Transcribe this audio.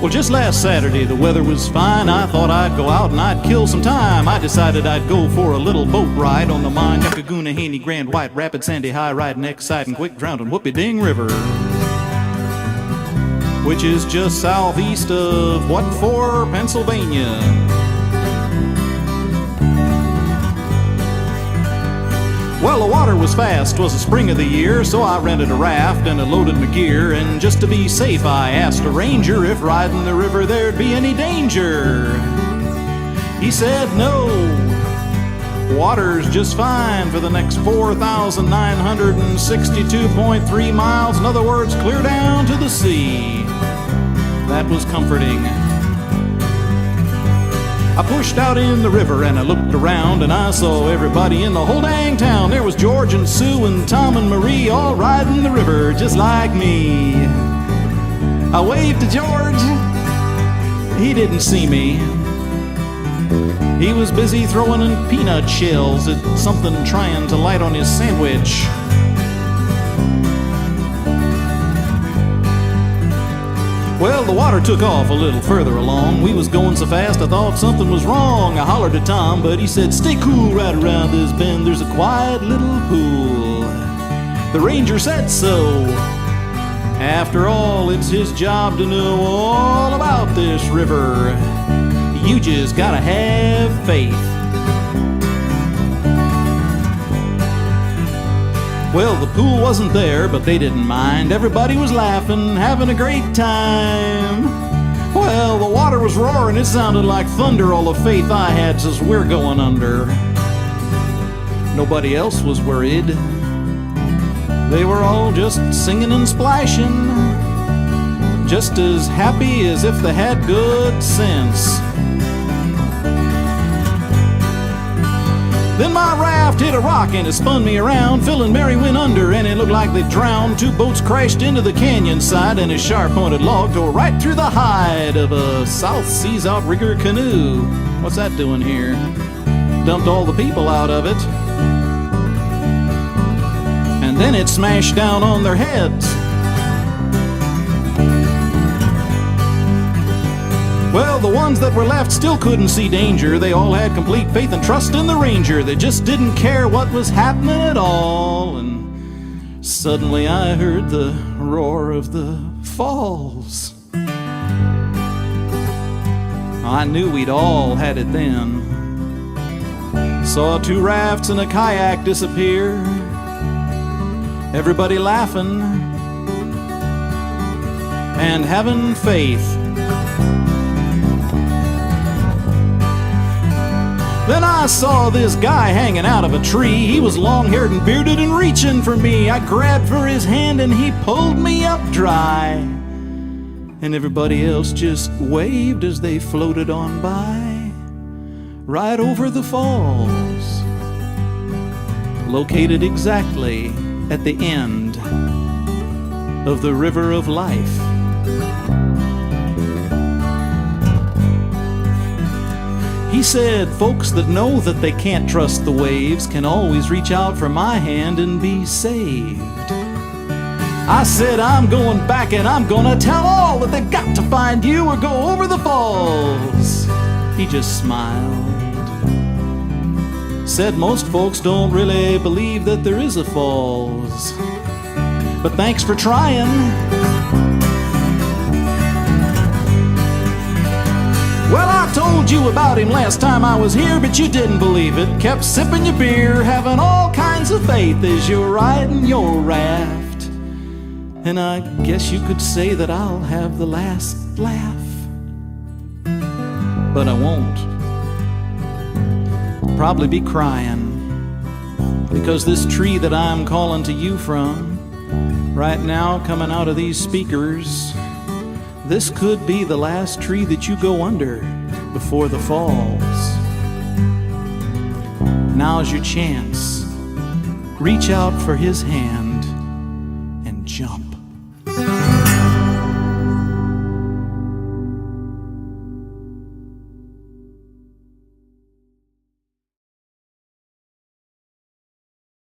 Well, just last Saturday the weather was fine. I thought I'd go out and I'd kill some time. I decided I'd go for a little boat ride on the Mine, Yucca, Haney, Grand, White, Rapid, Sandy, High, riding, exciting, quick, drowning, Whoopie-Ding River, which is just southeast of what for, Pennsylvania. Well, the water was fast, 'twas the spring of the year, so I rented a raft and I loaded my gear. And just to be safe, I asked a ranger if riding the river there'd be any danger. He said no, water's just fine for the next 4,962.3 miles. In other words, clear down to the sea. That was comforting. I pushed out in the river and I looked around and I saw everybody in the whole dang town. There was George and Sue and Tom and Marie all riding the river just like me. I waved to George. He didn't see me. He was busy throwing in peanut shells at something trying to light on his sandwich. Well, the water took off a little further along. We was going so fast I thought something was wrong. I hollered to Tom, but he said, "Stay cool, right around this bend there's a quiet little pool." The ranger said so. After all, it's his job to know all about this river. You just gotta have faith. Well, the pool wasn't there, but they didn't mind. Everybody was laughing, having a great time. Well, the water was roaring, it sounded like thunder. All the faith I had says we're going under. Nobody else was worried. They were all just singing and splashing, just as happy as if they had good sense. Then my raft hit a rock and it spun me around. Phil and Mary went under and it looked like they drowned. Two boats crashed into the canyon side and a sharp-pointed log tore right through the hide of a South Seas outrigger canoe. What's that doing here? Dumped all the people out of it. And then it smashed down on their heads. Well, the ones that were left still couldn't see danger. They all had complete faith and trust in the ranger. They just didn't care what was happening at all. And suddenly I heard the roar of the falls. I knew we'd all had it then. Saw 2 rafts and a kayak disappear. Everybody laughing and having faith. Then I saw this guy hanging out of a tree. He was long-haired and bearded and reaching for me. I grabbed for his hand and he pulled me up dry. And everybody else just waved as they floated on by, right over the falls, located exactly at the end of the river of life. He said, folks that know that they can't trust the waves can always reach out for my hand and be saved. I said, I'm going back and I'm gonna tell all that they've got to find you or go over the falls. He just smiled. Said most folks don't really believe that there is a falls, but thanks for trying. Well, I told you about him last time I was here, but you didn't believe it. Kept sipping your beer, having all kinds of faith as you're riding your raft. And I guess you could say that I'll have the last laugh, but I won't. Probably be crying, because this tree that I'm calling to you from right now, coming out of these speakers, this could be the last tree that you go under before the falls. Now's your chance. Reach out for his hand.